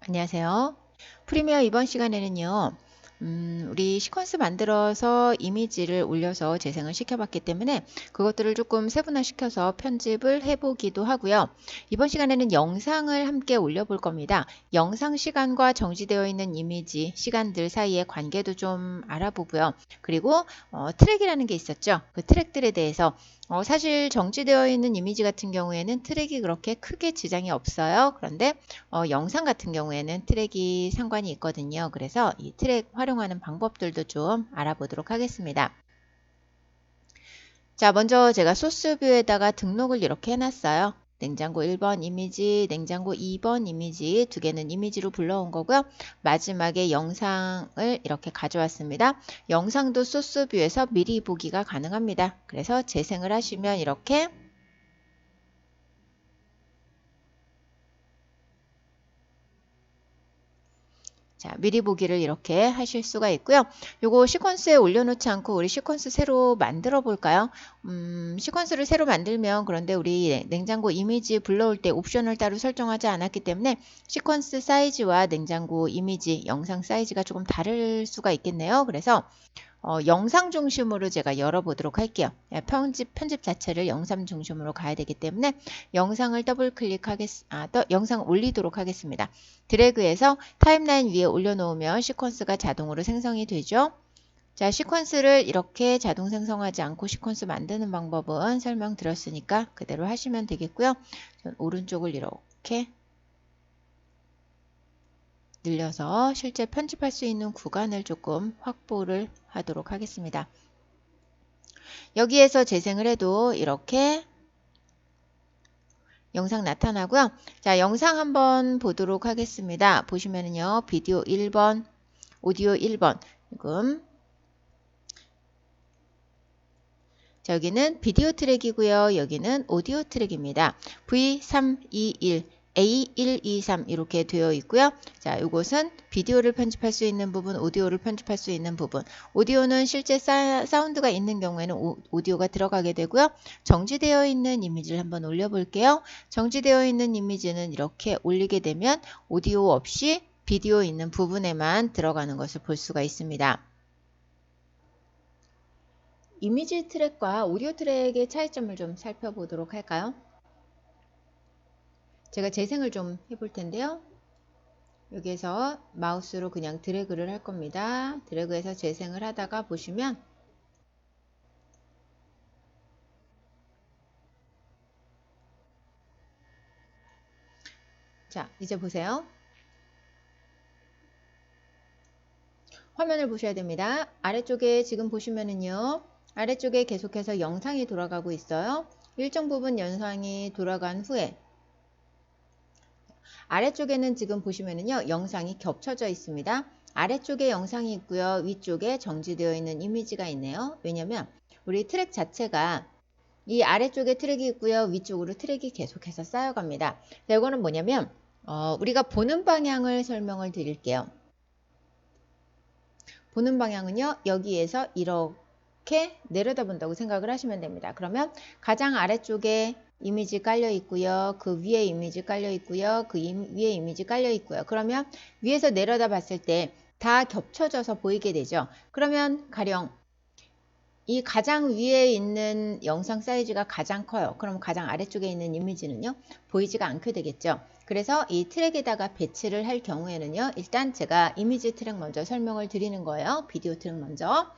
안녕하세요. 프리미어 이번 시간에는요, 우리 시퀀스 만들어서 이미지를 올려서 재생을 시켜봤기 때문에 그것들을 조금 세분화시켜서 편집을 해보기도 하고요. 이번 시간에는 영상을 함께 올려볼 겁니다. 영상 시간과 정지되어 있는 이미지 시간들 사이의 관계도 좀 알아보고요. 그리고 트랙이라는 게 있었죠. 그 트랙들에 대해서 사실 정지되어 있는 이미지 같은 경우에는 트랙이 그렇게 크게 지장이 없어요. 그런데 영상 같은 경우에는 트랙이 상관이 있거든요. 그래서 이 트랙 활용하는 방법들도 좀 알아보도록 하겠습니다. 자, 먼저 제가 소스뷰에다가 등록을 이렇게 해놨어요. 냉장고 1번 이미지, 냉장고 2번 이미지 두 개는 이미지로 불러온 거고요. 마지막에 영상을 이렇게 가져왔습니다. 영상도 소스뷰에서 미리 보기가 가능합니다. 그래서 재생을 하시면 이렇게 자, 미리 보기를 이렇게 하실 수가 있고요. 요거 시퀀스에 올려놓지 않고 우리 시퀀스 새로 만들어 볼까요? 시퀀스를 새로 만들면 그런데 우리 냉장고 이미지 불러올 때 옵션을 따로 설정하지 않았기 때문에 시퀀스 사이즈와 냉장고 이미지 영상 사이즈가 조금 다를 수가 있겠네요. 그래서 영상 중심으로 제가 열어보도록 할게요. 편집 자체를 영상 중심으로 가야 되기 때문에 영상을 더블 영상 올리도록 하겠습니다. 드래그해서 타임라인 위에 올려놓으면 시퀀스가 자동으로 생성이 되죠. 자, 시퀀스를 이렇게 자동 생성하지 않고 시퀀스 만드는 방법은 설명드렸으니까 그대로 하시면 되겠고요. 전 오른쪽을 이렇게 늘려서 실제 편집할 수 있는 구간을 조금 확보를 하도록 하겠습니다. 여기에서 재생을 해도 이렇게 영상 나타나고요. 자, 영상 한번 보도록 하겠습니다. 보시면은요, 비디오 1번, 오디오 1번. 지금 자, 여기는 비디오 트랙이고요. 여기는 오디오 트랙입니다. V321 A123 이렇게 되어 있고요. 자, 이것은 비디오를 편집할 수 있는 부분, 오디오를 편집할 수 있는 부분. 오디오는 실제 사운드가 있는 경우에는 오디오가 들어가게 되고요. 정지되어 있는 이미지를 한번 올려볼게요. 정지되어 있는 이미지는 이렇게 올리게 되면 오디오 없이 비디오 있는 부분에만 들어가는 것을 볼 수가 있습니다. 이미지 트랙과 오디오 트랙의 차이점을 좀 살펴보도록 할까요? 제가 재생을 좀 해볼 텐데요. 여기에서 마우스로 그냥 드래그를 할 겁니다. 드래그해서 재생을 하다가 보시면 자, 이제 보세요. 화면을 보셔야 됩니다. 아래쪽에 지금 보시면은요. 아래쪽에 계속해서 영상이 돌아가고 있어요. 일정 부분 영상이 돌아간 후에 아래쪽에는 지금 보시면은요. 영상이 겹쳐져 있습니다. 아래쪽에 영상이 있고요. 위쪽에 정지되어 있는 이미지가 있네요. 왜냐면 우리 트랙 자체가 이 아래쪽에 트랙이 있고요. 위쪽으로 트랙이 계속해서 쌓여갑니다. 자, 이거는 뭐냐면 우리가 보는 방향을 설명을 드릴게요. 보는 방향은요. 여기에서 이렇게 내려다본다고 생각을 하시면 됩니다. 그러면 가장 아래쪽에 이미지 깔려 있고요. 그 위에 이미지 깔려 있고요. 그 위에 이미지 깔려 있고요. 그러면 위에서 내려다 봤을 때 다 겹쳐져서 보이게 되죠. 그러면 가령 이 가장 위에 있는 영상 사이즈가 가장 커요. 그럼 가장 아래쪽에 있는 이미지는요, 보이지가 않게 되겠죠. 그래서 이 트랙에다가 배치를 할 경우에는요, 일단 제가 이미지 트랙 먼저 설명을 드리는 거예요. 비디오 트랙 먼저.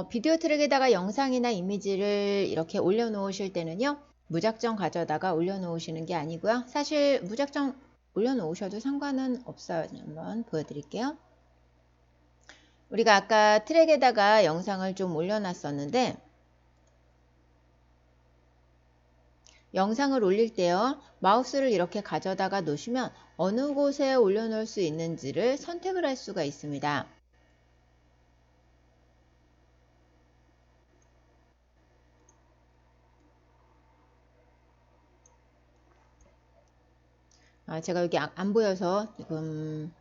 비디오 트랙에다가 영상이나 이미지를 이렇게 올려놓으실 때는요, 무작정 가져다가 올려놓으시는 게 아니고요. 사실 무작정 올려놓으셔도 상관은 없어요. 한번 보여드릴게요. 우리가 아까 트랙에다가 영상을 좀 올려놨었는데 영상을 올릴 때요. 마우스를 이렇게 가져다가 놓으시면 어느 곳에 올려놓을 수 있는지를 선택을 할 수가 있습니다. 제가 여기 안 보여서 지금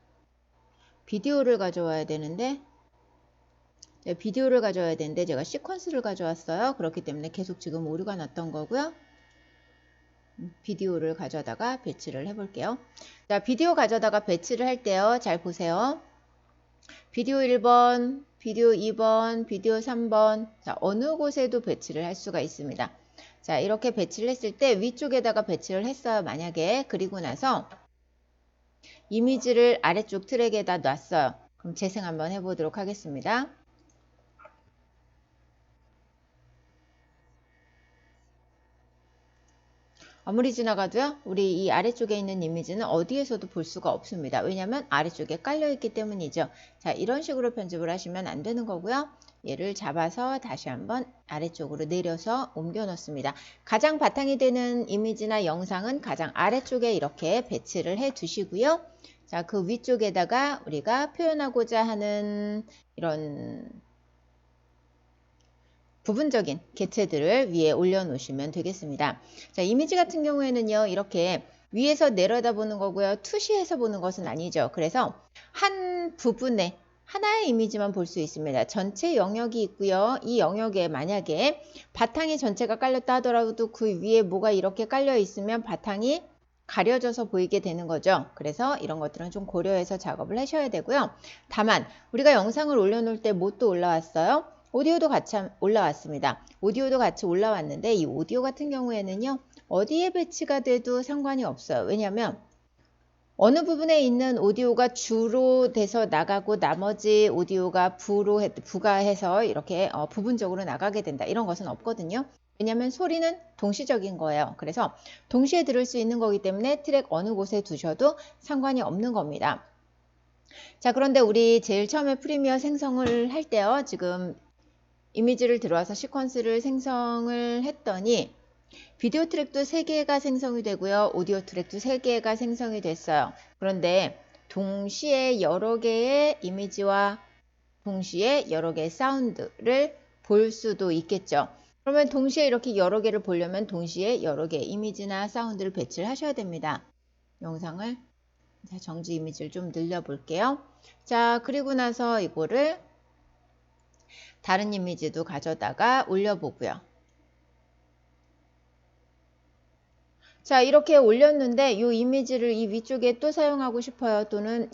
비디오를 가져와야 되는데 제가 시퀀스를 가져왔어요. 그렇기 때문에 계속 지금 오류가 났던 거고요. 비디오를 가져다가 배치를 해볼게요. 자, 비디오 가져다가 배치를 할 때요. 잘 보세요. 비디오 1번, 비디오 2번, 비디오 3번. 자, 어느 곳에도 배치를 할 수가 있습니다. 자, 이렇게 배치를 했을 때 위쪽에다가 배치를 했어요. 만약에. 그리고 나서 이미지를 아래쪽 트랙에다 놨어요. 그럼 재생 한번 해보도록 하겠습니다. 아무리 지나가도요, 우리 이 아래쪽에 있는 이미지는 어디에서도 볼 수가 없습니다. 왜냐하면 아래쪽에 깔려있기 때문이죠. 자, 이런 식으로 편집을 하시면 안 되는 거고요. 얘를 잡아서 다시 한번 아래쪽으로 내려서 옮겨 놓습니다. 가장 바탕이 되는 이미지나 영상은 가장 아래쪽에 이렇게 배치를 해 두시고요. 자, 그 위쪽에다가 우리가 표현하고자 하는 이런 부분적인 개체들을 위에 올려놓으시면 되겠습니다. 자, 이미지 같은 경우에는요, 이렇게 위에서 내려다보는 거고요. 투시해서 보는 것은 아니죠. 그래서 한 부분에 하나의 이미지만 볼 수 있습니다. 전체 영역이 있고요. 이 영역에 만약에 바탕이 전체가 깔렸다 하더라도 그 위에 뭐가 이렇게 깔려 있으면 바탕이 가려져서 보이게 되는 거죠. 그래서 이런 것들은 좀 고려해서 작업을 하셔야 되고요. 다만 우리가 영상을 올려놓을 때 뭐 또 올라왔어요? 오디오도 같이 올라왔습니다. 오디오도 같이 올라왔는데 이 오디오 같은 경우에는요. 어디에 배치가 돼도 상관이 없어요. 왜냐하면 어느 부분에 있는 오디오가 주로 돼서 나가고 나머지 오디오가 부가해서 이렇게 부분적으로 나가게 된다. 이런 것은 없거든요. 왜냐하면 소리는 동시적인 거예요. 그래서 동시에 들을 수 있는 거기 때문에 트랙 어느 곳에 두셔도 상관이 없는 겁니다. 자, 그런데 우리 제일 처음에 프리미어 생성을 할 때요. 지금 이미지를 들어와서 시퀀스를 생성을 했더니 비디오 트랙도 3개가 생성이 되고요. 오디오 트랙도 3개가 생성이 됐어요. 그런데 동시에 여러 개의 이미지와 동시에 여러 개의 사운드를 볼 수도 있겠죠. 그러면 동시에 이렇게 여러 개를 보려면 동시에 여러 개의 이미지나 사운드를 배치를 하셔야 됩니다. 영상을 정지 이미지를 좀 늘려볼게요. 자, 그리고 나서 이거를 다른 이미지도 가져다가 올려보고요. 자, 이렇게 올렸는데 이 이미지를 이 위쪽에 또 사용하고 싶어요. 또는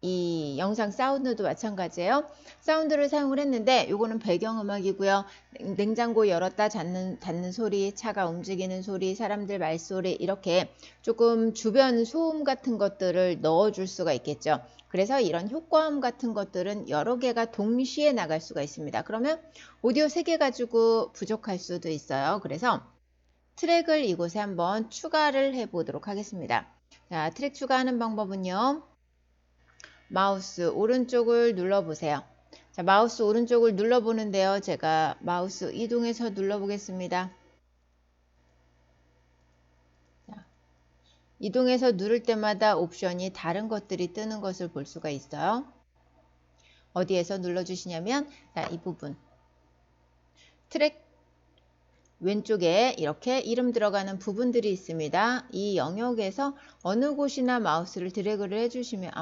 이 영상 사운드도 마찬가지예요. 사운드를 사용을 했는데 이거는 배경음악이고요. 냉장고 열었다 닫는 소리, 차가 움직이는 소리, 사람들 말소리 이렇게 조금 주변 소음 같은 것들을 넣어줄 수가 있겠죠. 그래서 이런 효과음 같은 것들은 여러 개가 동시에 나갈 수가 있습니다. 그러면 오디오 3개 가지고 부족할 수도 있어요. 그래서 트랙을 이곳에 한번 추가를 해 보도록 하겠습니다. 자, 트랙 추가하는 방법은요. 마우스 오른쪽을 눌러보세요. 자, 마우스 오른쪽을 눌러보는데요. 제가 마우스 이동해서 눌러보겠습니다. 자, 이동해서 누를 때마다 옵션이 다른 것들이 뜨는 것을 볼 수가 있어요. 어디에서 눌러주시냐면 자, 이 부분 트랙 왼쪽에 이렇게 이름 들어가는 부분들이 있습니다. 이 영역에서 어느 곳이나 마우스를 드래그를 해주시면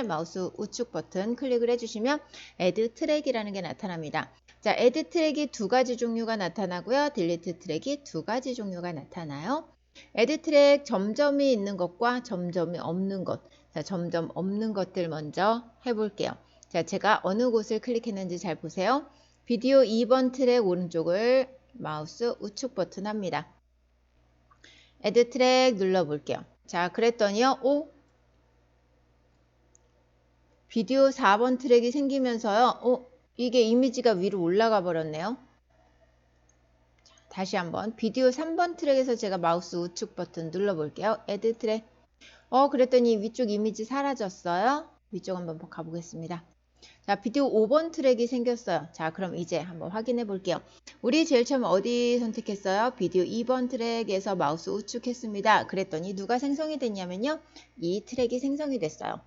마우스 우측 버튼 클릭을 해주시면 Add 트랙이라는 게 나타납니다. 자, Add 트랙이 2가지 종류가 나타나고요. 딜리트 트랙이 2가지 종류가 나타나요. Add 트랙 점점이 있는 것과 점점이 없는 것. 자, 점점 없는 것들 먼저 해볼게요. 자, 제가 어느 곳을 클릭했는지 잘 보세요. 비디오 2번 트랙 오른쪽을 마우스 우측 버튼 합니다. Add 트랙 눌러볼게요. 자, 그랬더니요. 비디오 4번 트랙이 생기면서요. 이게 이미지가 위로 올라가 버렸네요. 자, 다시 한번 비디오 3번 트랙에서 제가 마우스 우측 버튼 눌러볼게요. Add 트랙. 그랬더니 위쪽 이미지 사라졌어요. 위쪽 한번 가보겠습니다. 자, 비디오 5번 트랙이 생겼어요. 자, 그럼 이제 한번 확인해 볼게요. 우리 제일 처음 어디 선택했어요? 비디오 2번 트랙에서 마우스 우측 했습니다. 그랬더니 누가 생성이 됐냐면요. 이 트랙이 생성이 됐어요.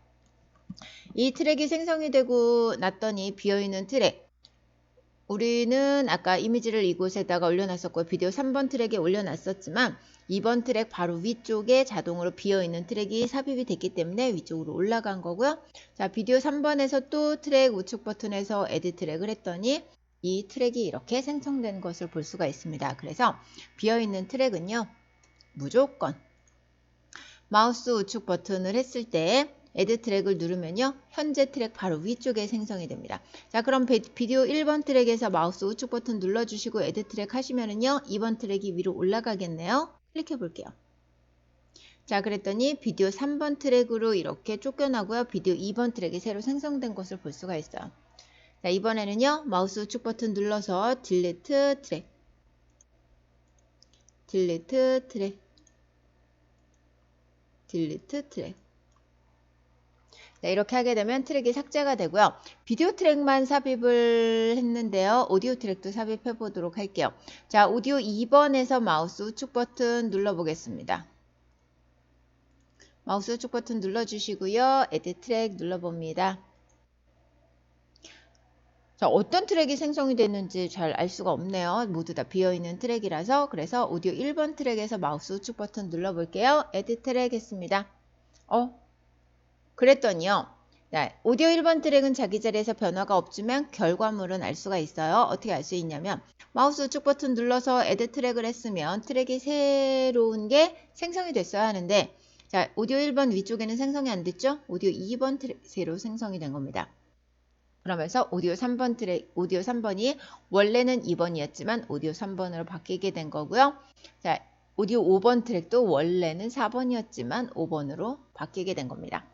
이 트랙이 생성이 되고 났더니 비어있는 트랙. 우리는 아까 이미지를 이곳에다가 올려놨었고 비디오 3번 트랙에 올려놨었지만 2번 트랙 바로 위쪽에 자동으로 비어있는 트랙이 삽입이 됐기 때문에 위쪽으로 올라간 거고요. 자, 비디오 3번에서 또 트랙 우측 버튼에서 에디 트랙을 했더니 이 트랙이 이렇게 생성된 것을 볼 수가 있습니다. 그래서 비어있는 트랙은요. 무조건 마우스 우측 버튼을 했을 때 애드 트랙을 누르면요. 현재 트랙 바로 위쪽에 생성이 됩니다. 자, 그럼 비디오 1번 트랙에서 마우스 우측 버튼 눌러주시고 애드 트랙 하시면은요. 2번 트랙이 위로 올라가겠네요. 클릭해 볼게요. 자, 그랬더니 비디오 3번 트랙으로 이렇게 쫓겨나고요. 비디오 2번 트랙이 새로 생성된 것을 볼 수가 있어요. 자, 이번에는요. 마우스 우측 버튼 눌러서 딜리트 트랙, 딜리트 트랙, 딜리트 트랙. 자, 이렇게 하게 되면 트랙이 삭제가 되고요. 비디오 트랙만 삽입을 했는데요. 오디오 트랙도 삽입해 보도록 할게요. 자, 오디오 2번에서 마우스 우측 버튼 눌러 보겠습니다. 마우스 우측 버튼 눌러주시고요. 에드 트랙 눌러봅니다. 자, 어떤 트랙이 생성이 됐는지 잘 알 수가 없네요. 모두 다 비어있는 트랙이라서. 그래서 오디오 1번 트랙에서 마우스 우측 버튼 눌러볼게요. 에드 트랙 했습니다. 그랬더니요. 자, 오디오 1번 트랙은 자기 자리에서 변화가 없지만 결과물은 알 수가 있어요. 어떻게 알 수 있냐면 마우스 우측 버튼 눌러서 에드 트랙을 했으면 트랙이 새로운 게 생성이 됐어야 하는데 자, 오디오 1번 위쪽에는 생성이 안 됐죠? 오디오 2번 트랙 새로 생성이 된 겁니다. 그러면서 오디오 3번 트랙, 오디오 3번이 원래는 2번이었지만 오디오 3번으로 바뀌게 된 거고요. 자, 오디오 5번 트랙도 원래는 4번이었지만 5번으로 바뀌게 된 겁니다.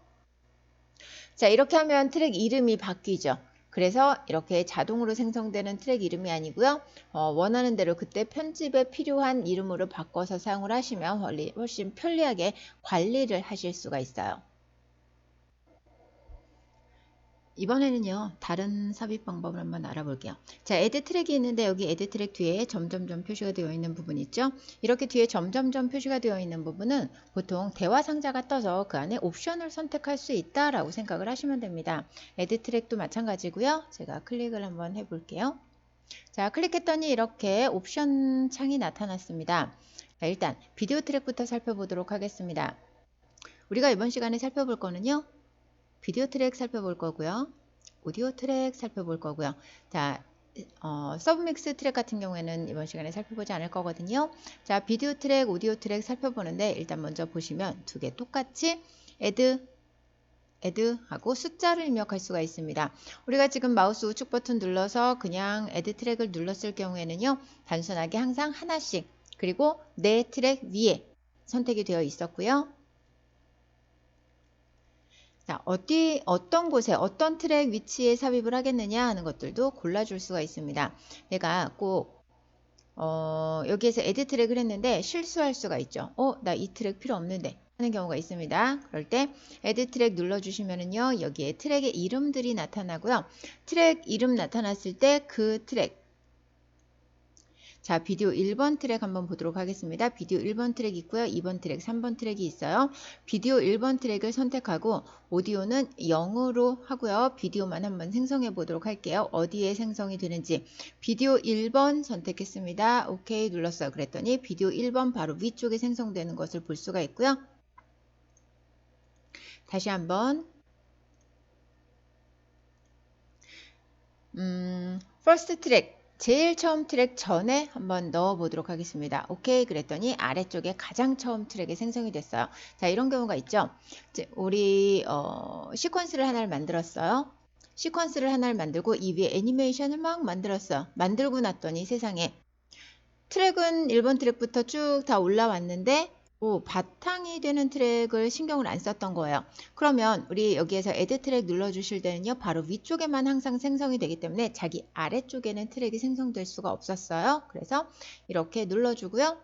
자, 이렇게 하면 트랙 이름이 바뀌죠. 그래서 이렇게 자동으로 생성되는 트랙 이름이 아니고요. 원하는 대로 그때 편집에 필요한 이름으로 바꿔서 사용을 하시면 훨씬 편리하게 관리를 하실 수가 있어요. 이번에는요. 다른 삽입 방법을 한번 알아볼게요. 자, 애드 트랙이 있는데 여기 애드 트랙 뒤에 점점점 표시가 되어 있는 부분 있죠. 이렇게 뒤에 점점점 표시가 되어 있는 부분은 보통 대화 상자가 떠서 그 안에 옵션을 선택할 수 있다라고 생각을 하시면 됩니다. 애드 트랙도 마찬가지고요. 제가 클릭을 한번 해볼게요. 자, 클릭했더니 이렇게 옵션 창이 나타났습니다. 자, 일단 비디오 트랙부터 살펴보도록 하겠습니다. 우리가 이번 시간에 살펴볼 거는요. 비디오 트랙 살펴볼 거고요. 오디오 트랙 살펴볼 거고요. 자, 서브믹스 트랙 같은 경우에는 이번 시간에 살펴보지 않을 거거든요. 자, 비디오 트랙, 오디오 트랙 살펴보는데 일단 먼저 보시면 두 개 똑같이 애드 하고 숫자를 입력할 수가 있습니다. 우리가 지금 마우스 우측 버튼 눌러서 그냥 애드 트랙을 눌렀을 경우에는요. 단순하게 항상 하나씩 그리고 내 트랙 위에 선택이 되어 있었고요. 자, 어떤 곳에 어떤 트랙 위치에 삽입을 하겠느냐 하는 것들도 골라줄 수가 있습니다. 내가 꼭 여기에서 에드 트랙을 했는데 실수할 수가 있죠. 나 이 트랙 필요 없는데 하는 경우가 있습니다. 그럴 때 에드 트랙 눌러주시면은요. 여기에 트랙의 이름들이 나타나고요. 트랙 이름 나타났을 때 그 트랙 자, 비디오 1번 트랙 한번 보도록 하겠습니다. 비디오 1번 트랙 있고요. 2번 트랙, 3번 트랙이 있어요. 비디오 1번 트랙을 선택하고 오디오는 0으로 하고요. 비디오만 한번 생성해 보도록 할게요. 어디에 생성이 되는지 비디오 1번 선택했습니다. 오케이 눌렀어요. 그랬더니 비디오 1번 바로 위쪽에 생성되는 것을 볼 수가 있고요. 다시 한번 퍼스트 트랙 제일 처음 트랙 전에 한번 넣어 보도록 하겠습니다. 오케이 그랬더니 아래쪽에 가장 처음 트랙이 생성이 됐어요. 자, 이런 경우가 있죠. 우리 시퀀스를 하나를 만들었어요. 시퀀스를 하나를 만들고 이 위에 애니메이션을 막 만들었어요. 만들고 났더니 세상에 트랙은 1번 트랙부터 쭉 다 올라왔는데 바탕이 되는 트랙을 신경을 안 썼던 거예요. 그러면 우리 여기에서 애드 트랙 눌러주실 때는요. 바로 위쪽에만 항상 생성이 되기 때문에 자기 아래쪽에는 트랙이 생성될 수가 없었어요. 그래서 이렇게 눌러주고요.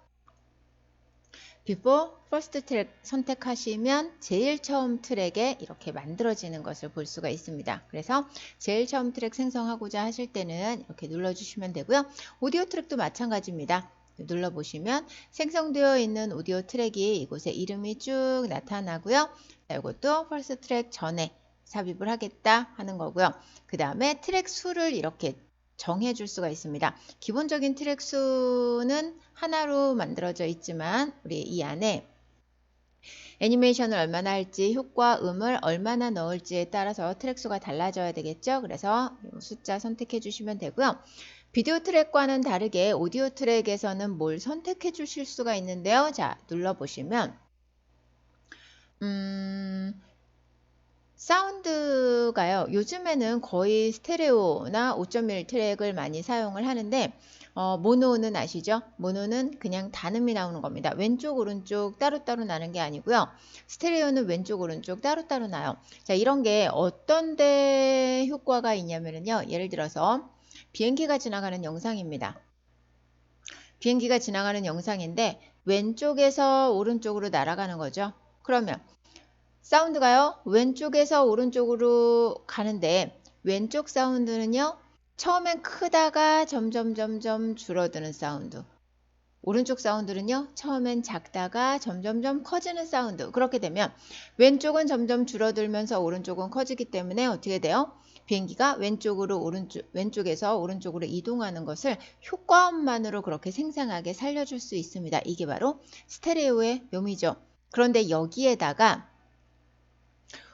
Before First 트랙 선택하시면 제일 처음 트랙에 이렇게 만들어지는 것을 볼 수가 있습니다. 그래서 제일 처음 트랙 생성하고자 하실 때는 이렇게 눌러주시면 되고요. 오디오 트랙도 마찬가지입니다. 눌러보시면 생성되어 있는 오디오 트랙이 이곳에 이름이 쭉 나타나고요. 이것도 퍼스트 트랙 전에 삽입을 하겠다 하는 거고요. 그 다음에 트랙 수를 이렇게 정해 줄 수가 있습니다. 기본적인 트랙 수는 하나로 만들어져 있지만 우리 이 안에 애니메이션을 얼마나 할지 효과 음을 얼마나 넣을지에 따라서 트랙 수가 달라져야 되겠죠. 그래서 숫자 선택해 주시면 되고요. 비디오 트랙과는 다르게 오디오 트랙에서는 뭘 선택해 주실 수가 있는데요. 자, 눌러보시면 사운드가요. 요즘에는 거의 스테레오나 5.1 트랙을 많이 사용을 하는데 모노는 아시죠? 모노는 그냥 단음이 나오는 겁니다. 왼쪽 오른쪽 따로따로 나는 게 아니고요. 스테레오는 왼쪽 오른쪽 따로따로 나요. 자, 이런 게 어떤 데 효과가 있냐면요. 예를 들어서 비행기가 지나가는 영상입니다. 비행기가 지나가는 영상인데 왼쪽에서 오른쪽으로 날아가는 거죠. 그러면 사운드가요. 왼쪽에서 오른쪽으로 가는데 왼쪽 사운드는요. 처음엔 크다가 점점 줄어드는 사운드. 오른쪽 사운드는요. 처음엔 작다가 점점 커지는 사운드. 그렇게 되면 왼쪽은 점점 줄어들면서 오른쪽은 커지기 때문에 어떻게 돼요? 비행기가 왼쪽에서 오른쪽으로 이동하는 것을 효과음만으로 그렇게 생생하게 살려줄 수 있습니다. 이게 바로 스테레오의 묘미죠. 그런데 여기에다가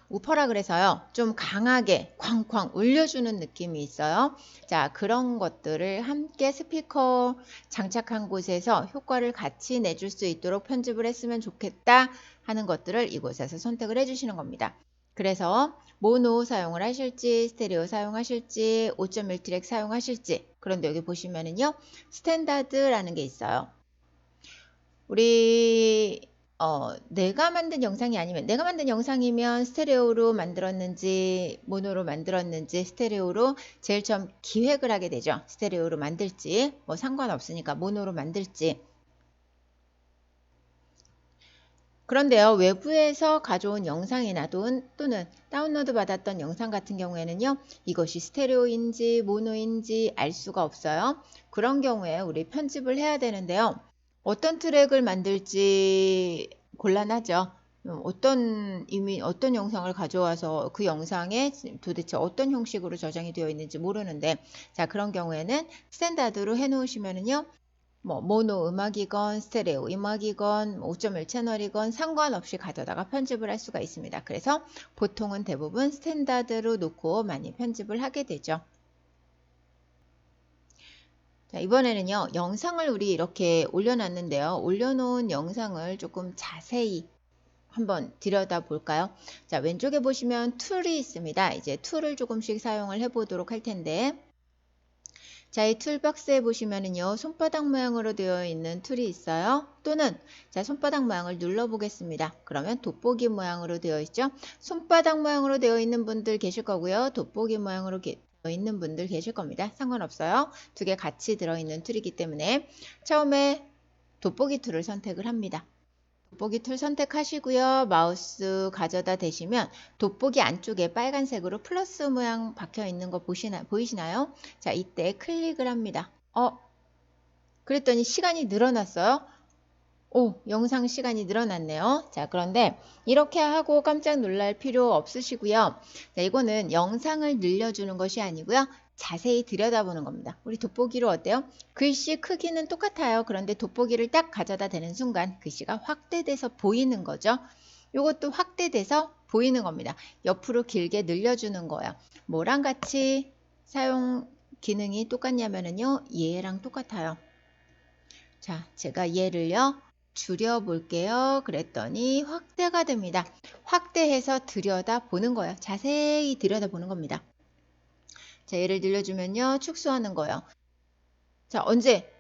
우퍼라 그래서요. 좀 강하게 쾅쾅 울려주는 느낌이 있어요. 자, 그런 것들을 함께 스피커 장착한 곳에서 효과를 같이 내줄 수 있도록 편집을 했으면 좋겠다 하는 것들을 이곳에서 선택을 해주시는 겁니다. 그래서 모노 사용을 하실지 스테레오 사용하실지 5.1 트랙 사용하실지 그런데 여기 보시면은요. 스탠다드라는 게 있어요. 우리 내가 만든 영상이 아니면 내가 만든 영상이면 스테레오로 만들었는지 모노로 만들었는지 스테레오로 제일 처음 기획을 하게 되죠. 스테레오로 만들지 뭐 상관없으니까 모노로 만들지. 그런데요. 외부에서 가져온 영상이나 또는 다운로드 받았던 영상 같은 경우에는요. 이것이 스테레오인지 모노인지 알 수가 없어요. 그런 경우에 우리 편집을 해야 되는데요. 어떤 트랙을 만들지 곤란하죠. 어떤 영상을 가져와서 그 영상에 도대체 어떤 형식으로 저장이 되어 있는지 모르는데, 자, 그런 경우에는 스탠다드로 해 놓으시면은요, 뭐, 모노 음악이건, 스테레오 음악이건, 5.1 채널이건 상관없이 가져다가 편집을 할 수가 있습니다. 그래서 보통은 대부분 스탠다드로 놓고 많이 편집을 하게 되죠. 자, 이번에는요, 영상을 우리 이렇게 올려놨는데요. 올려놓은 영상을 조금 자세히 한번 들여다 볼까요? 자, 왼쪽에 보시면 툴이 있습니다. 이제 툴을 조금씩 사용을 해 보도록 할 텐데, 자, 이 툴박스에 보시면은요, 손바닥 모양으로 되어 있는 툴이 있어요. 또는, 자, 손바닥 모양을 눌러 보겠습니다. 그러면 돋보기 모양으로 되어 있죠? 손바닥 모양으로 되어 있는 분들 계실 거고요. 돋보기 모양으로 되어 있는 분들 계실 겁니다. 상관없어요. 두 개 같이 들어있는 툴이기 때문에 처음에 돋보기 툴을 선택을 합니다. 돋보기 툴 선택하시고요. 마우스 가져다 대시면 돋보기 안쪽에 빨간색으로 플러스 모양 박혀 있는 거 보이시나요? 자, 이때 클릭을 합니다. 그랬더니 시간이 늘어났어요. 오, 영상 시간이 늘어났네요. 자, 그런데 이렇게 하고 깜짝 놀랄 필요 없으시고요. 자, 이거는 영상을 늘려주는 것이 아니고요. 자세히 들여다보는 겁니다. 우리 돋보기로 어때요? 글씨 크기는 똑같아요. 그런데 돋보기를 딱 가져다 대는 순간 글씨가 확대돼서 보이는 거죠. 이것도 확대돼서 보이는 겁니다. 옆으로 길게 늘려주는 거예요. 뭐랑 같이 사용 기능이 똑같냐면요. 얘랑 똑같아요. 자, 제가 얘를요. 줄여볼게요. 그랬더니 확대가 됩니다. 확대해서 들여다보는 거예요. 자세히 들여다보는 겁니다. 자, 얘를 늘려주면요. 축소하는 거예요. 자, 언제?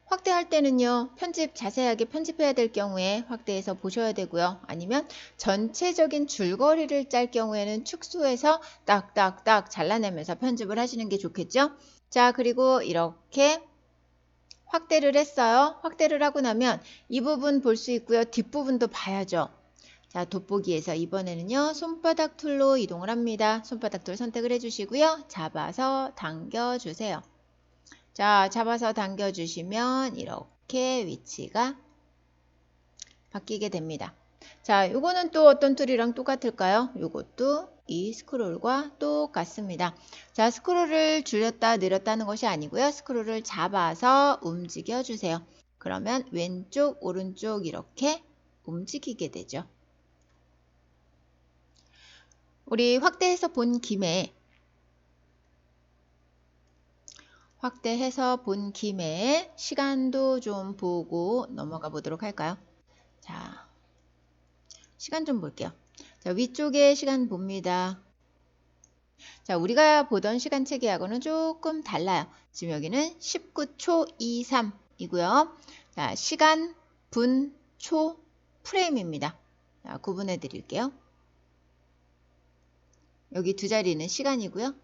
확대할 때는요. 자세하게 편집해야 될 경우에 확대해서 보셔야 되고요. 아니면 전체적인 줄거리를 짤 경우에는 축소해서 딱딱딱 잘라내면서 편집을 하시는 게 좋겠죠? 자, 그리고 이렇게 확대를 했어요. 확대를 하고 나면 이 부분 볼 수 있고요. 뒷부분도 봐야죠. 자, 돋보기에서 이번에는요. 손바닥 툴로 이동을 합니다. 손바닥 툴 선택을 해주시고요. 잡아서 당겨주세요. 자, 잡아서 당겨주시면 이렇게 위치가 바뀌게 됩니다. 자, 요거는 또 어떤 툴이랑 똑같을까요? 요것도 이 스크롤과 똑같습니다. 자, 스크롤을 줄였다 내렸다 하는 것이 아니고요. 스크롤을 잡아서 움직여 주세요. 그러면 왼쪽 오른쪽 이렇게 움직이게 되죠. 우리 확대해서 본 김에 확대해서 본 김에 시간도 좀 보고 넘어가 보도록 할까요? 자, 시간 좀 볼게요. 자, 위쪽에 시간 봅니다. 자, 우리가 보던 시간 체계하고는 조금 달라요. 지금 여기는 19초 23이고요. 자, 시간, 분, 초, 프레임입니다. 자, 구분해 드릴게요. 여기 두 자리는 시간이고요.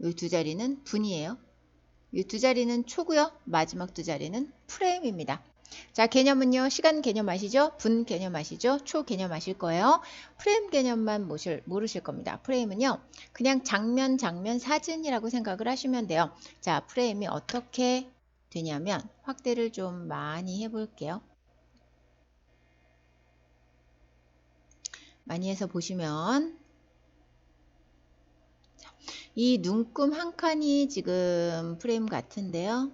이 두 자리는 분이에요. 이 두 자리는 초고요. 마지막 두 자리는 프레임입니다. 자, 개념은요. 시간 개념 아시죠? 분 개념 아시죠? 초 개념 아실 거예요. 프레임 개념만 모르실 겁니다. 프레임은요. 그냥 장면 사진이라고 생각을 하시면 돼요. 자, 프레임이 어떻게 되냐면 확대를 좀 많이 해볼게요. 많이 해서 보시면 이 눈금 한 칸이 지금 프레임 같은데요.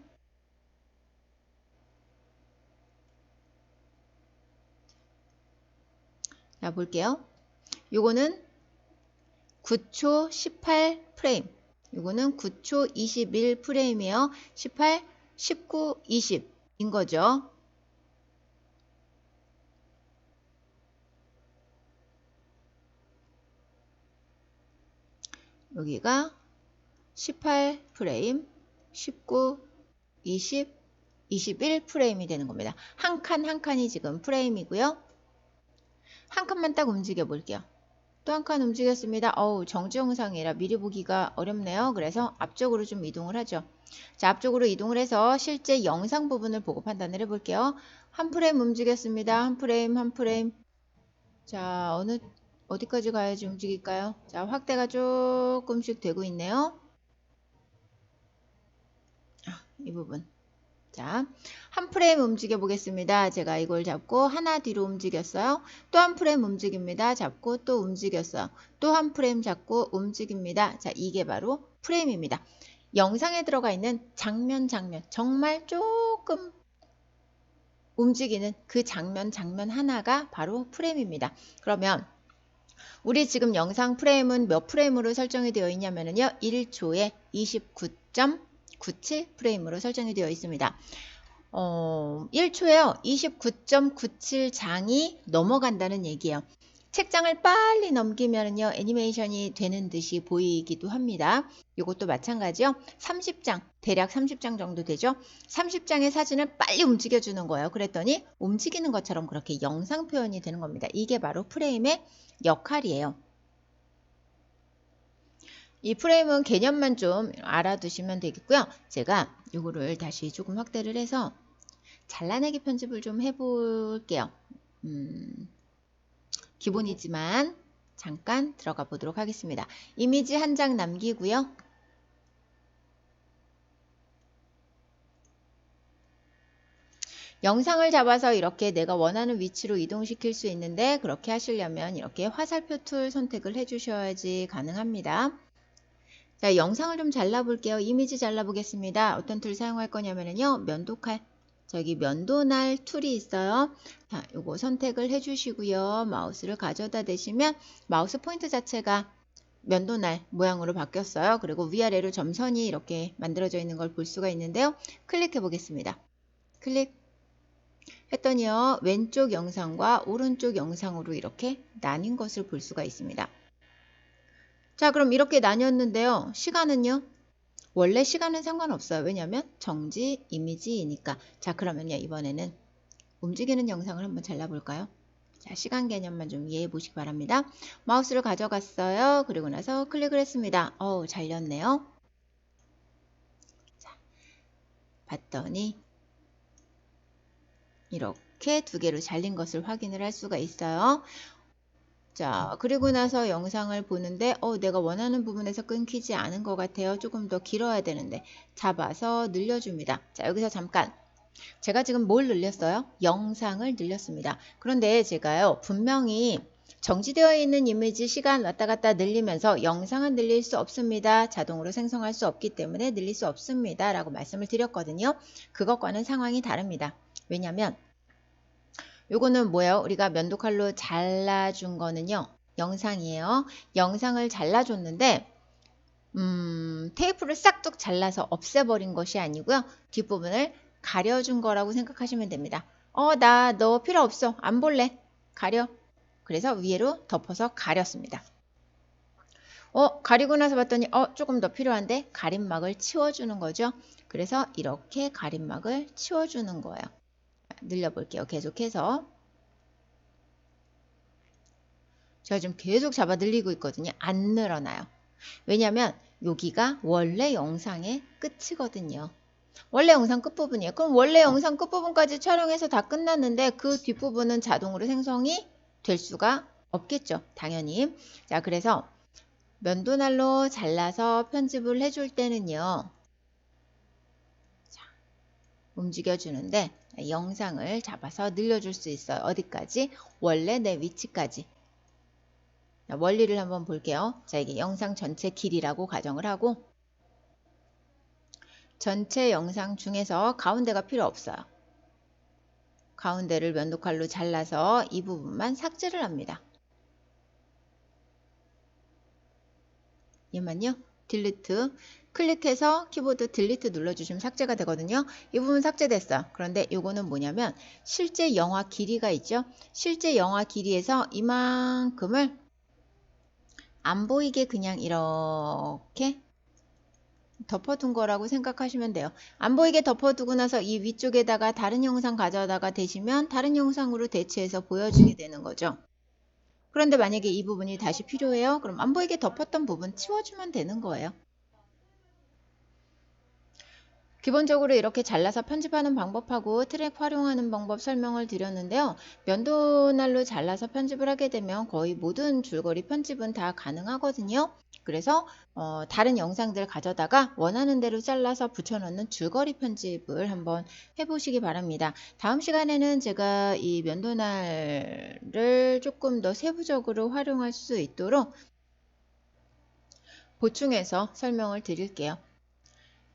자, 볼게요. 요거는 9초 18 프레임. 요거는 9초 21 프레임이에요. 18, 19, 20인 거죠. 여기가 18 프레임, 19, 20, 21 프레임이 되는 겁니다. 한 칸 한 칸이 지금 프레임이고요. 한 칸만 딱 움직여 볼게요. 또 한 칸 움직였습니다. 정지 영상이라 미리 보기가 어렵네요. 그래서 앞쪽으로 좀 이동을 하죠. 자, 앞쪽으로 이동을 해서 실제 영상 부분을 보고 판단을 해볼게요. 한 프레임 움직였습니다. 한 프레임, 한 프레임. 자, 어디까지 가야지 움직일까요? 자, 확대가 조금씩 되고 있네요. 이 부분. 자, 한 프레임 움직여 보겠습니다. 제가 이걸 잡고 하나 뒤로 움직였어요. 또 한 프레임 움직입니다. 잡고 또 움직였어요. 또 한 프레임 잡고 움직입니다. 자, 이게 바로 프레임입니다. 영상에 들어가 있는 장면, 정말 조금 움직이는 그 장면 하나가 바로 프레임입니다. 그러면 우리 지금 영상 프레임은 몇 프레임으로 설정이 되어 있냐면요. 1초에 29.97 프레임으로 설정이 되어 있습니다. 1초에요. 29.97장이 넘어간다는 얘기예요. 책장을 빨리 넘기면요. 애니메이션이 되는 듯이 보이기도 합니다. 이것도 마찬가지요. 30장, 대략 30장 정도 되죠. 30장의 사진을 빨리 움직여주는 거예요. 그랬더니 움직이는 것처럼 그렇게 영상 표현이 되는 겁니다. 이게 바로 프레임의 역할이에요. 이 프레임은 개념만 좀 알아두시면 되겠고요. 제가 이거를 다시 조금 확대를 해서 잘라내기 편집을 좀 해볼게요. 기본이지만 잠깐 들어가 보도록 하겠습니다. 이미지 한 장 남기고요. 영상을 잡아서 이렇게 내가 원하는 위치로 이동시킬 수 있는데 그렇게 하시려면 이렇게 화살표 툴 선택을 해주셔야지 가능합니다. 자, 영상을 좀 잘라볼게요. 이미지 잘라보겠습니다. 어떤 툴 사용할 거냐면요. 면도칼. 저기 면도날 툴이 있어요. 자, 요거 선택을 해주시고요. 마우스를 가져다 대시면 마우스 포인트 자체가 면도날 모양으로 바뀌었어요. 그리고 위아래로 점선이 이렇게 만들어져 있는 걸 볼 수가 있는데요. 클릭해 보겠습니다. 클릭 했더니요. 왼쪽 영상과 오른쪽 영상으로 이렇게 나뉜 것을 볼 수가 있습니다. 자, 그럼 이렇게 나뉘었는데요. 시간은요? 원래 시간은 상관없어요. 왜냐하면 정지 이미지이니까. 자, 그러면요. 이번에는 움직이는 영상을 한번 잘라볼까요? 자, 시간 개념만 좀 이해해 보시기 바랍니다. 마우스를 가져갔어요. 그리고 나서 클릭을 했습니다. 잘렸네요. 자, 봤더니 이렇게 두 개로 잘린 것을 확인을 할 수가 있어요. 자, 그리고 나서 영상을 보는데 내가 원하는 부분에서 끊기지 않은 것 같아요. 조금 더 길어야 되는데 잡아서 늘려줍니다. 자, 여기서 잠깐 제가 지금 뭘 늘렸어요? 영상을 늘렸습니다. 그런데 제가요 분명히 정지되어 있는 이미지 시간 왔다 갔다 늘리면서 영상은 늘릴 수 없습니다. 자동으로 생성할 수 없기 때문에 늘릴 수 없습니다. 라고 말씀을 드렸거든요. 그것과는 상황이 다릅니다. 왜냐하면 요거는 뭐예요? 우리가 면도칼로 잘라준 거는요. 영상이에요. 영상을 잘라줬는데 테이프를 싹둑 잘라서 없애버린 것이 아니고요. 뒷부분을 가려준 거라고 생각하시면 됩니다. 나 너 필요 없어. 안 볼래. 가려. 그래서 위로 덮어서 가렸습니다. 가리고 나서 봤더니 조금 더 필요한데 가림막을 치워주는 거죠. 그래서 이렇게 가림막을 치워주는 거예요. 늘려볼게요. 계속해서. 제가 지금 계속 잡아 늘리고 있거든요. 안 늘어나요. 왜냐면 여기가 원래 영상의 끝이거든요. 원래 영상 끝부분이에요. 그럼 원래 영상 끝부분까지 촬영해서 다 끝났는데 그 뒷부분은 자동으로 생성이 될 수가 없겠죠. 당연히. 자, 그래서 면도날로 잘라서 편집을 해줄 때는요. 자, 움직여주는데 영상을 잡아서 늘려줄 수 있어요. 어디까지? 원래 내 위치까지. 자, 원리를 한번 볼게요. 자, 이게 영상 전체 길이라고 가정을 하고 전체 영상 중에서 가운데가 필요 없어요. 가운데를 면도칼로 잘라서 이 부분만 삭제를 합니다. 얘만요. 딜리트 클릭해서 키보드 딜리트 눌러주시면 삭제가 되거든요. 이 부분 삭제됐어요. 그런데 이거는 뭐냐면 실제 영화 길이가 있죠. 실제 영화 길이에서 이만큼을 안 보이게 그냥 이렇게 덮어둔 거라고 생각하시면 돼요. 안 보이게 덮어두고 나서 이 위쪽에다가 다른 영상 가져다가 대시면 다른 영상으로 대체해서 보여주게 되는 거죠. 그런데 만약에 이 부분이 다시 필요해요. 그럼 안 보이게 덮었던 부분 치워주면 되는 거예요. 기본적으로 이렇게 잘라서 편집하는 방법하고 트랙 활용하는 방법 설명을 드렸는데요. 면도날로 잘라서 편집을 하게 되면 거의 모든 줄거리 편집은 다 가능하거든요. 그래서 다른 영상들 가져다가 원하는 대로 잘라서 붙여넣는 줄거리 편집을 한번 해보시기 바랍니다. 다음 시간에는 제가 이 면도날을 조금 더 세부적으로 활용할 수 있도록 보충해서 설명을 드릴게요.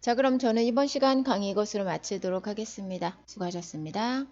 자, 그럼 저는 이번 시간 강의 이것으로 마치도록 하겠습니다. 수고하셨습니다.